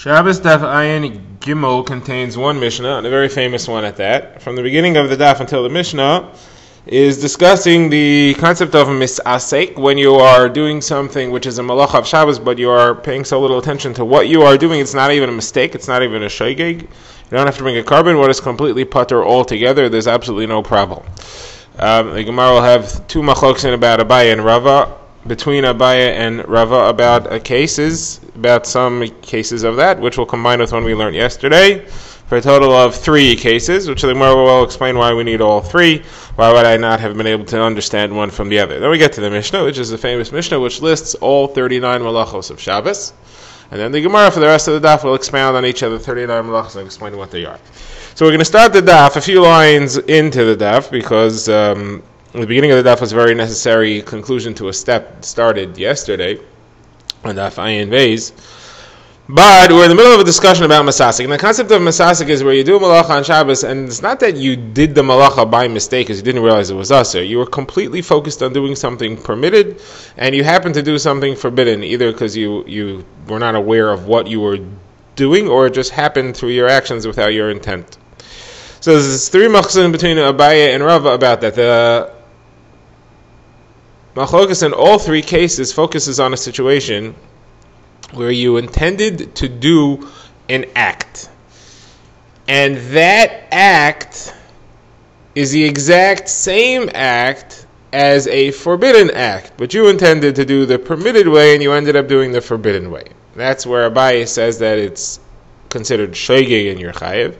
Shabbos Daf Ayin Gimel contains one Mishnah, and a very famous one at that. From the beginning of the Daf until the Mishnah is discussing the concept of misasek, when you are doing something which is a malacha of Shabbos, but you are paying so little attention to what you are doing, it's not even a mistake, it's not even a shogeg. You don't have to bring a carbon. What is completely putter altogether, there's absolutely no problem. The Gemara will have two machloks about Abaye and Rava, between Abaye and Rava about some cases of that, which we'll combine with one we learned yesterday, for a total of 3 cases, which the Gemara will explain why we need all 3. Why would I not have been able to understand one from the other? Then we get to the Mishnah, which is the famous Mishnah, which lists all 39 malachos of Shabbos. And then the Gemara for the rest of the daf will expound on each of the 39 malachos and explain what they are. So we're going to start the daf a few lines into the daf, because the beginning of the daf was a very necessary conclusion to a step started yesterday on daf Ayin Beis. But we're in the middle of a discussion about masasik. And the concept of masasik is where you do a malacha on Shabbos, and it's not that you did the malacha by mistake because you didn't realize it was usher. You were completely focused on doing something permitted, and you happened to do something forbidden, either because you were not aware of what you were doing, or it just happened through your actions without your intent. So there's 3 machlokas between Abaye and Rava about that. The machlokas in all 3 cases focuses on a situation where you intended to do an act, and that act is the exact same act as a forbidden act, but you intended to do the permitted way and you ended up doing the forbidden way. That's where Abaye says that it's considered shogeg and you're chayev,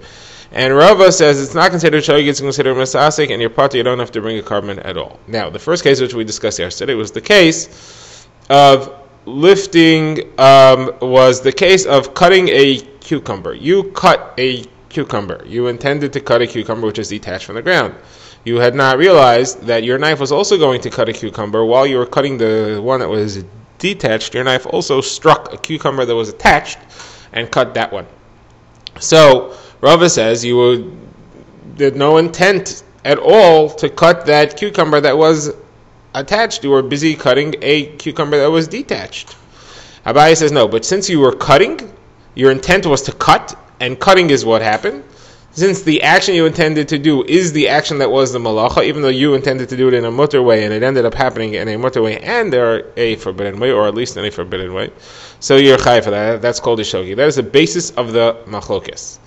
and Rava says it's not considered shogeg, it's considered masasik, and you're potter, you don't have to bring a carbon at all. Now, the first case which we discussed yesterday was the case of lifting, was the case of cutting a cucumber. You cut a cucumber. You intended to cut a cucumber which is detached from the ground. You had not realized that your knife was also going to cut a cucumber. While you were cutting the one that was detached, your knife also struck a cucumber that was attached and cut that one. So Rava says you did no intent at all to cut that cucumber that was attached. You were busy cutting a cucumber that was detached. Abaye says no, but since you were cutting, your intent was to cut, and cutting is what happened. Since the action you intended to do is the action that was the malacha, even though you intended to do it in a mutter way, and it ended up happening in a mutter way and a forbidden way, or at least in a forbidden way, so you're chayav for that. That's called a shogeg. That is the basis of the machlokes.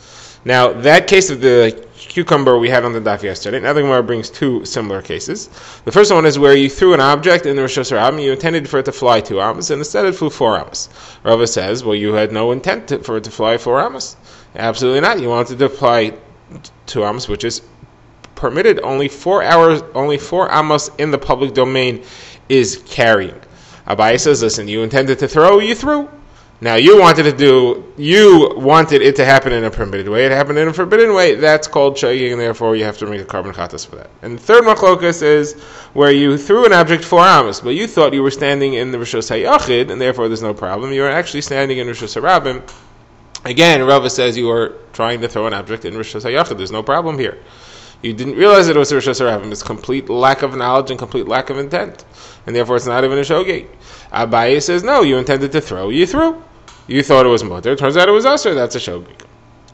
Now, that case of the cucumber we had on the daf yesterday, now the Gemara brings 2 similar cases. The first one is where you threw an object in the Rosh Hashanah, you intended for it to fly 2 amos, and instead it flew 4 amos. Rava says, well, you had no intent for it to fly 4 amos. Absolutely not. You wanted to fly 2 amos, which is permitted. Only 4 amos in the public domain is carrying. Abaye says, listen, you intended to throw, you threw. Now you wanted it to happen in a permitted way. It happened in a forbidden way. That's called shogeg, and therefore you have to make a carbon chatas for that. And the third machlokas is where you threw an object 4 amos, but you thought you were standing in the Rishos HaYachid, and therefore there's no problem. You were actually standing in Rishos HaRabim. Again, Rava says you were trying to throw an object in Rishos HaYachid. There's no problem here. You didn't realize it was Rishos HaRabim. It's complete lack of knowledge and complete lack of intent, and therefore it's not even a shogeg. Abaye says no, you intended to throw, you threw. You thought it was mutter. Turns out it was usher. That's a shogeg.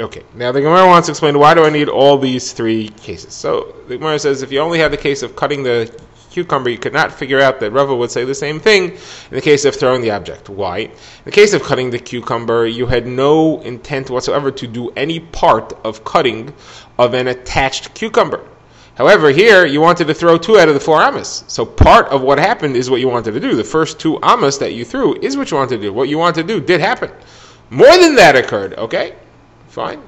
Okay. Now the Gemara wants to explain, why do I need all these 3 cases? So the Gemara says if you only had the case of cutting the cucumber, you could not figure out that Rava would say the same thing in the case of throwing the object. Why? In the case of cutting the cucumber, you had no intent whatsoever to do any part of cutting of an attached cucumber. However, here, you wanted to throw 2 out of the 4 amos. So part of what happened is what you wanted to do. The first 2 amos that you threw is what you wanted to do. What you wanted to do did happen. More than that occurred, okay? Fine.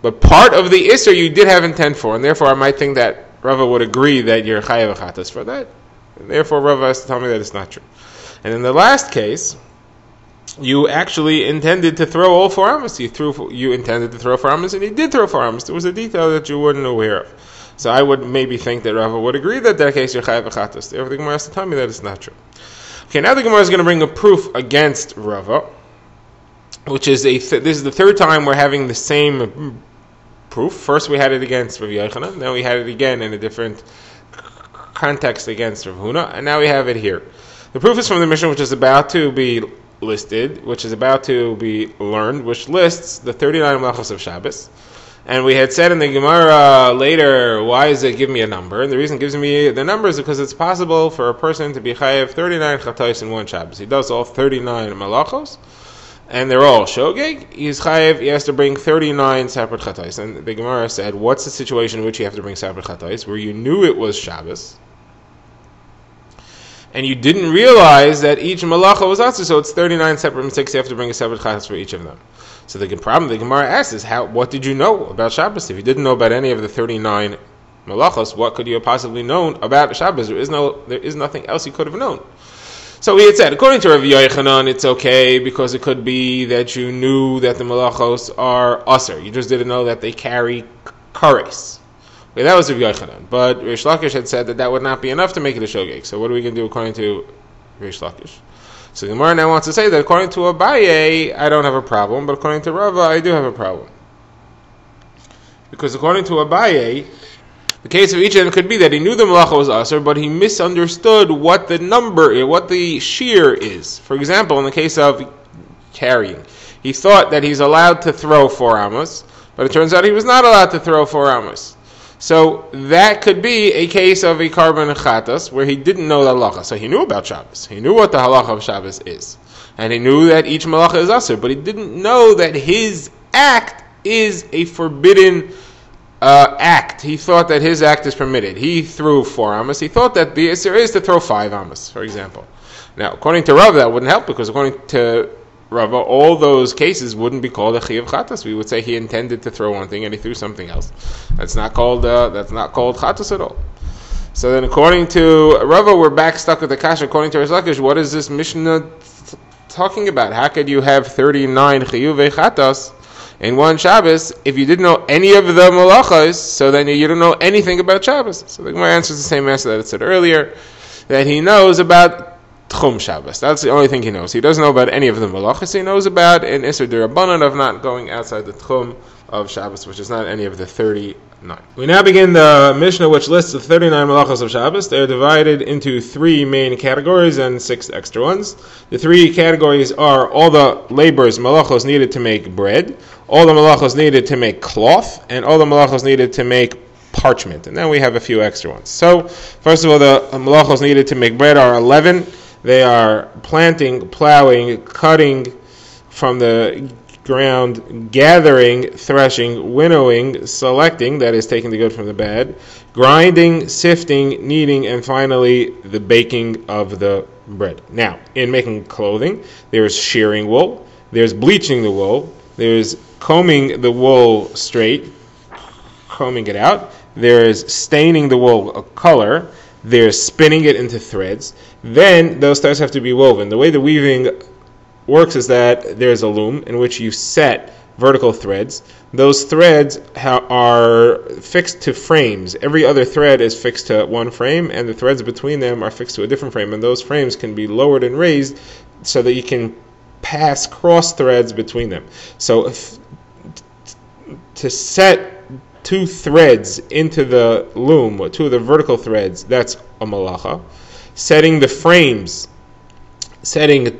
But part of the isser you did have intent for, and therefore I might think that Rava would agree that you're chayav chatas for that. And therefore Rava has to tell me that it's not true. And in the last case, you actually intended to throw all 4 amos. You intended to throw 4 amos, and you did throw 4 amos. There was a detail that you weren't aware of. So I would maybe think that Rava would agree that that case you're chayav chatas. Therefore the Gemara has to tell me that it's not true. Okay, now the Gemara is going to bring a proof against Rava, which is this is the 3rd time we're having the same proof. First we had it against Rav Yochanan, then we had it again in a different context against Rav Huna, and now we have it here. The proof is from the Mishnah, which is about to be listed, which is about to be learned, which lists the 39 melachos of Shabbos. And we had said in the Gemara later, why does it give me a number? And the reason it gives me the number is because it's possible for a person to be chayev 39 chatos in one Shabbos. He does all 39 malachos, and they're all shogeg. He's chayev, he has to bring 39 separate chatos. And the Gemara said, what's the situation in which you have to bring separate chatos, where you knew it was Shabbos, and you didn't realize that each malacha was asur, so it's 39 separate mistakes, you have to bring a separate chatos for each of them. So the problem the Gemara asks is, what did you know about Shabbos? If you didn't know about any of the 39 malachos, what could you have possibly known about Shabbos? There is nothing else you could have known. So we had said, according to Rav Yochanan, it's okay because it could be that you knew that the malachos are asur. You just didn't know that they carry kares. Okay, that was Rav Yochanan. But Rish Lakish had said that would not be enough to make it a shogeg. So what are we going to do according to Rish Lakish? So the Gemara now wants to say that according to Abaye, I don't have a problem, but according to Rava, I do have a problem. Because according to Abaye, the case of each of them could be that he knew the malacha was asur, but he misunderstood what the number, what the shear is. For example, in the case of carrying, he thought that he's allowed to throw 4 amos, but it turns out he was not allowed to throw 4 amos. So that could be a case of a carbon chatas where he didn't know the halacha. So he knew about Shabbos. He knew what the halacha of Shabbos is. And he knew that each malacha is asur, but he didn't know that his act is a forbidden act. He thought that his act is permitted. He threw 4 amos. He thought that the asur is to throw 5 amos, for example. Now, according to Rav, that wouldn't help, because according to Rava, all those cases wouldn't be called a chiyuv chatas. We would say he intended to throw one thing and he threw something else. That's not called chatas at all. So then, according to Rava, we're back stuck with the kasha. According to Rish Lakish, what is this Mishnah talking about? How could you have 39 chiyuvei chatas in one Shabbos if you didn't know any of the malachas? So then you don't know anything about Shabbos. So the Gemara answers the same answer that it said earlier, that he knows about Tchum Shabbos. That's the only thing he knows. He doesn't know about any of the malachas. He knows about an Isser D'Rabbanan of not going outside the Tchum of Shabbos, which is not any of the 39. We now begin the Mishnah, which lists the 39 malachas of Shabbos. They are divided into 3 main categories and 6 extra ones. The 3 categories are all the labors, malachos needed to make bread, all the malachos needed to make cloth, and all the malachos needed to make parchment. And then we have a few extra ones. So, first of all, the malachos needed to make bread are 11. They are planting, plowing, cutting from the ground, gathering, threshing, winnowing, selecting, that is taking the good from the bad, grinding, sifting, kneading, and finally the baking of the bread. Now, in making clothing, there's shearing wool, there's bleaching the wool, there's combing the wool straight, combing it out, there's staining the wool a color, there's spinning it into threads. Then those threads have to be woven. The way the weaving works is that there's a loom in which you set vertical threads. Those threads are fixed to frames. Every other thread is fixed to one frame, and the threads between them are fixed to a different frame. And those frames can be lowered and raised so that you can pass cross threads between them. So to set 2 threads into the loom, or 2 of the vertical threads, that's a malacha. Setting the frames, setting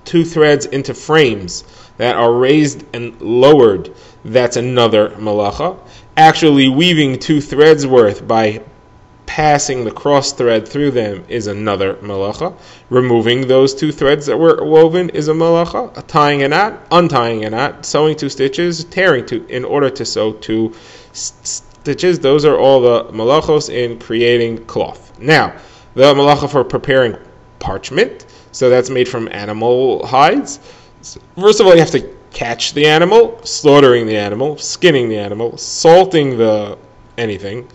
2 threads into frames that are raised and lowered, that's another malacha. Actually weaving 2 threads worth by passing the cross thread through them is another malacha. Removing those 2 threads that were woven is a malacha. Tying a knot, untying a knot, sewing 2 stitches, tearing 2 in order to sew 2 stitches. Those are all the malachos in creating cloth. Now, the malacha for preparing parchment, so that's made from animal hides. First of all, you have to catch the animal, slaughtering the animal, skinning the animal, salting the anything,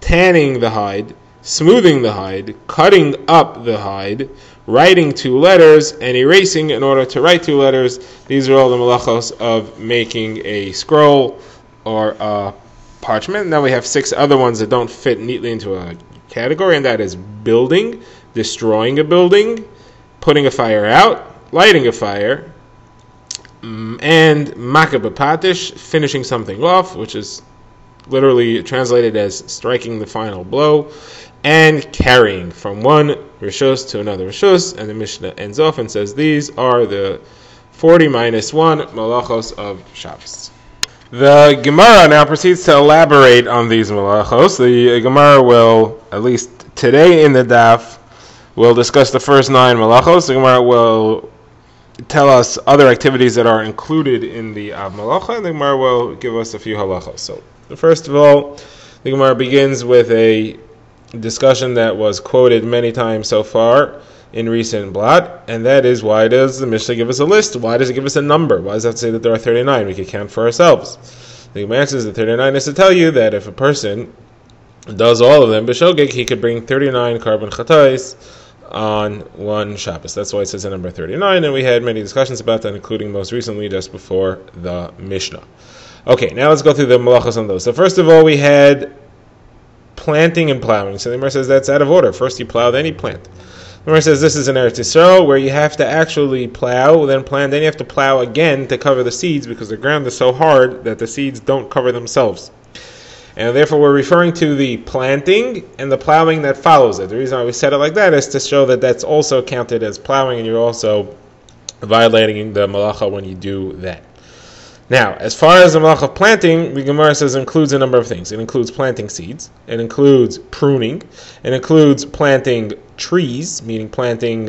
tanning the hide, smoothing the hide, cutting up the hide, writing 2 letters, and erasing in order to write 2 letters. These are all the malachos of making a scroll or a parchment. And then we have 6 other ones that don't fit neatly into a category, and that is building, destroying a building, putting a fire out, lighting a fire, and makabapatish, finishing something off, which is literally translated as striking the final blow, and carrying from one rishus to another rishus, and the Mishnah ends off and says these are the 40 minus 1 malachos of Shabbos. The Gemara now proceeds to elaborate on these malachos. The Gemara will, at least today in the daf, will discuss the first 9 malachos. The Gemara will tell us other activities that are included in the Av Malacha, and the Gemara will give us a few halachos. So, first of all, the Gemara begins with a discussion that was quoted many times so far in recent blot, and that is, why does the Mishnah give us a list? Why does it give us a number? Why does that say that there are 39? We can count for ourselves. The answer is that 39 is to tell you that if a person does all of them, b'shogeg, he could bring 39 carbon chatais on one Shabbos. That's why it says the number 39, and we had many discussions about that, including most recently just before the Mishnah. Okay, now let's go through the malachos on those. So first of all, we had planting and plowing. So the Gemara says that's out of order. First you plow, then you plant. The Gemara says this is an Eretz Yisrael where you have to actually plow, then plant, then you have to plow again to cover the seeds because the ground is so hard that the seeds don't cover themselves. And therefore we're referring to the planting and the plowing that follows it. The reason why we said it like that is to show that that's also counted as plowing, and you're also violating the malacha when you do that. Now, as far as the malacha of planting, the Gemara says it includes a number of things. It includes planting seeds, it includes pruning, it includes planting trees, meaning planting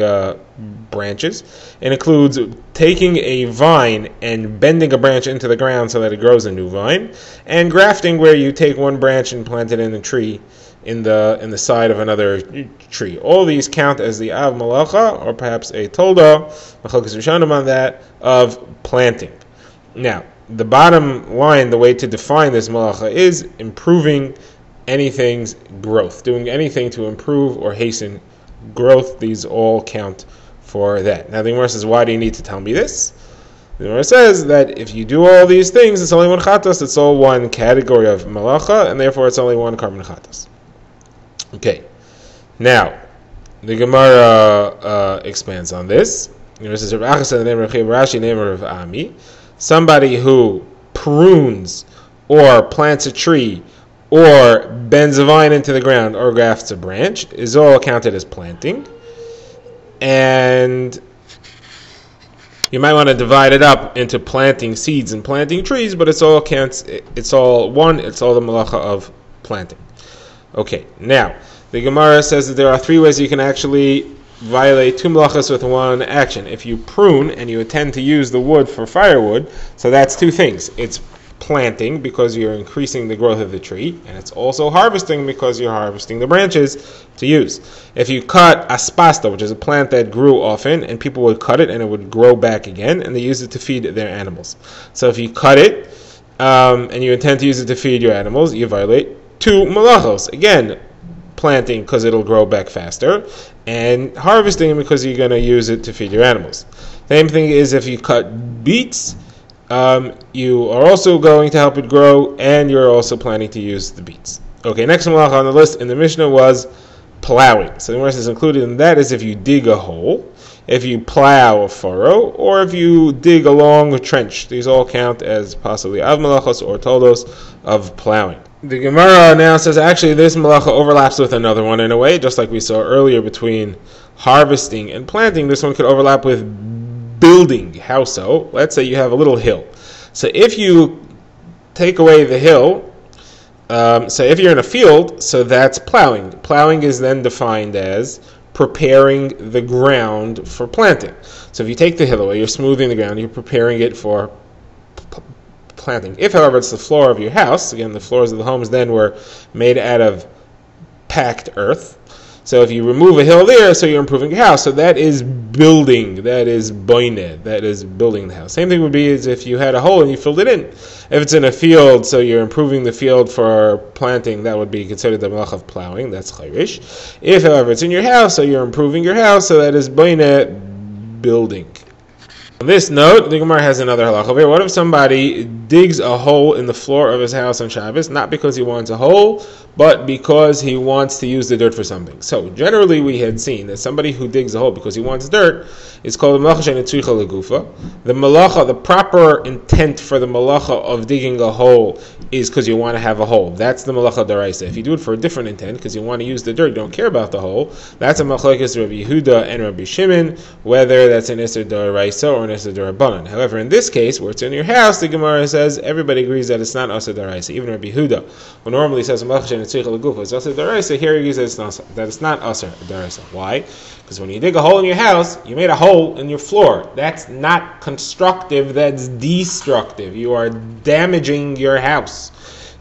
branches, it includes taking a vine and bending a branch into the ground so that it grows a new vine, and grafting, where you take one branch and plant it in a tree in the side of another tree. All these count as the Av Malacha, or perhaps a Tolda, Machlokes Rishonim on that, of planting. Now, the bottom line, the way to define this malacha is improving anything's growth, doing anything to improve or hasten growth. These all count for that. Now, the Gemara says, why do you need to tell me this? The Gemara says that if you do all these things, it's only one chatas, it's all one category of malacha, and therefore it's only one carbon chatas. Okay. Now, the Gemara expands on this. The Gemara says, Rav Achas, the name of Rashi, name of Ami. Somebody who prunes or plants a tree or bends a vine into the ground or grafts a branch is all counted as planting. And you might want to divide it up into planting seeds and planting trees, but it's all the malacha of planting. Okay, now the Gemara says that there are 3 ways you can actually violate 2 malachas with one action. If you prune and you intend to use the wood for firewood, so that's 2 things. It's planting because you're increasing the growth of the tree, and it's also harvesting because you're harvesting the branches to use. If you cut aspasta, which is a plant that grew often, and people would cut it and it would grow back again, and they use it to feed their animals. So if you cut it and you intend to use it to feed your animals, you violate 2 malachos. Again, planting because it'll grow back faster, and harvesting because you're going to use it to feed your animals. Same thing is if you cut beets, you are also going to help it grow, and you're also planning to use the beets. Okay, next malacha on the list in the Mishnah was plowing. So the rest is included in that is if you dig a hole, if you plow a furrow, or if you dig a long trench. These all count as possibly av malachos or toldos of plowing. The Gemara now says actually this malacha overlaps with another one in a way, just like we saw earlier between harvesting and planting. This one could overlap with building. How so? Let's say you have a little hill. So if you take away the hill, so if you're in a field, so that's plowing. Plowing is then defined as preparing the ground for planting. So if you take the hill away, you're smoothing the ground, you're preparing it for planting. If, however, it's the floor of your house, again, the floors of the homes then were made out of packed earth. So if you remove a hill there, so you're improving your house. So that is building. That is boine. That is building the house. Same thing would be as if you had a hole and you filled it in. If it's in a field, so you're improving the field for planting, that would be considered the malach of plowing. That's chayrish. If, however, it's in your house, so you're improving your house, so that is boine, building. On this note, the Gemara has another halacha over here. What if somebody digs a hole in the floor of his house on Shabbos, not because he wants a hole, but because he wants to use the dirt for something? So generally we had seen that somebody who digs a hole because he wants dirt is called a malacha she'eina tzricha legufa. The malacha, the proper intent for the malacha of digging a hole is because you want to have a hole. That's the malacha d'oraisa. If you do it for a different intent, because you want to use the dirt, you don't care about the hole, that's a machlokes Rabbi Yehuda and Rabbi Shimon, whether that's an isser d'oraisa or an isser d'Rabbanan. However, in this case, where it's in your house, the Gemara says everybody agrees that it's not isser d'oraisa. Even Rabbi Yehuda, who normally says malacha she'eina tzricha legufa is isser d'oraisa, here he agrees that it's not isser d'oraisa. Why? Because when you dig a hole in your house, you made a hole in your floor. That's not constructive, that's destructive. You are damaging your house.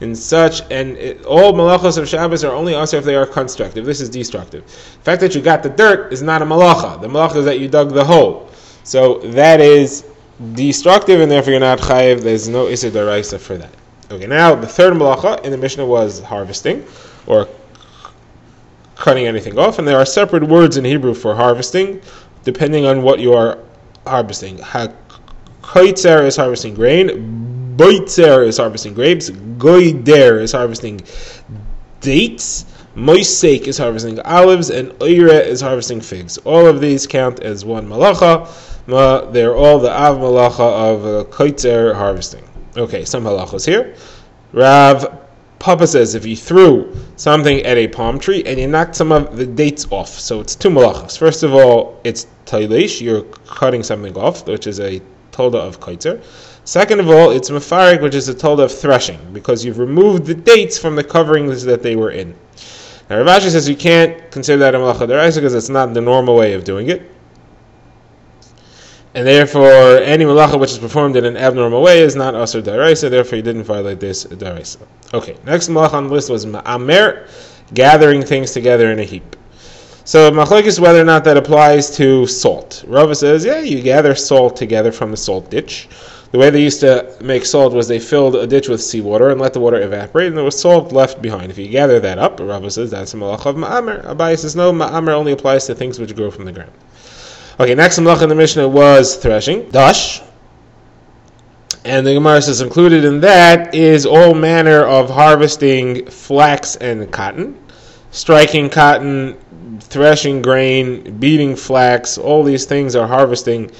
All malachos of Shabbos are only asr if they are constructive. This is destructive. The fact that you got the dirt is not a malacha. The malacha is that you dug the hole. So that is destructive, and therefore you're not chayiv. There's no isur d'oraisa for that. Okay, now the third malacha in the Mishnah was harvesting, or cutting anything off, and there are separate words in Hebrew for harvesting, depending on what you are harvesting. Koitzer is harvesting grain, boitzer is harvesting grapes, goider is harvesting dates, moisek is harvesting olives, and oire is harvesting figs. All of these count as one malacha. They're all the av malacha of koitzer harvesting. Okay, some halachos here. Rav Papa says if you threw something at a palm tree and you knocked some of the dates off, so it's two malachas. First of all, it's tailesh, you're cutting something off, which is a tolda of kaitzer. Second of all, it's mefarik, which is a tolda of threshing, because you've removed the dates from the coverings that they were in. Now Rav Ashi says you can't consider that a malacha d'oraisa because it's not the normal way of doing it. And therefore, any malacha which is performed in an abnormal way is not asur d'oraisa, therefore you didn't violate this d'oraisa. Okay, next malacha on the list was ma'amer, gathering things together in a heap. So machlokes whether or not that applies to salt. Rava says, yeah, you gather salt together from the salt ditch. The way they used to make salt was they filled a ditch with seawater and let the water evaporate, and there was salt left behind. If you gather that up, Rava says that's a malacha of ma'amer. Abai says no, ma'amer only applies to things which grow from the ground. Okay, next malacha in the Mishnah was threshing, dash. And the Gemara says included in that is all manner of harvesting flax and cotton, striking cotton, threshing grain, beating flax. All these things are harvesting,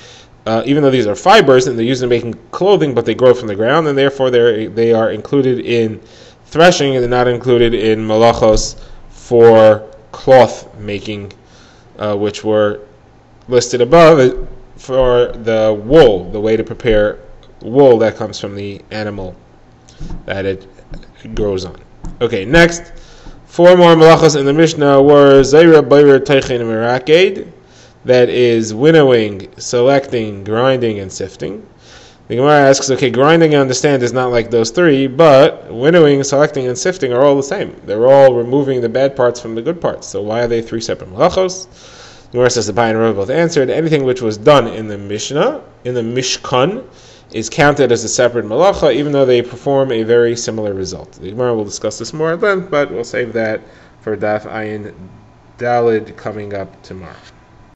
even though these are fibers and they're used in making clothing, but they grow from the ground, and therefore they are included in threshing, and they're not included in malachos for cloth making, which were listed above for the wool, the way to prepare wool that comes from the animal that it grows on. Okay, next, four more malachas in the Mishnah were Zaira, Bayra, Teichin, and Meraked, that is winnowing, selecting, grinding, and sifting. The Gemara asks, okay, grinding, I understand, is not like those three, but winnowing, selecting, and sifting are all the same. They're all removing the bad parts from the good parts. So why are they three separate malachos? The Gemara says the Pai and Rav both answered. Anything which was done in the Mishnah, in the Mishkan, is counted as a separate malacha, even though they perform a very similar result. The Gemara will discuss this more at length, but we'll save that for Daf Ayin Dalid coming up tomorrow.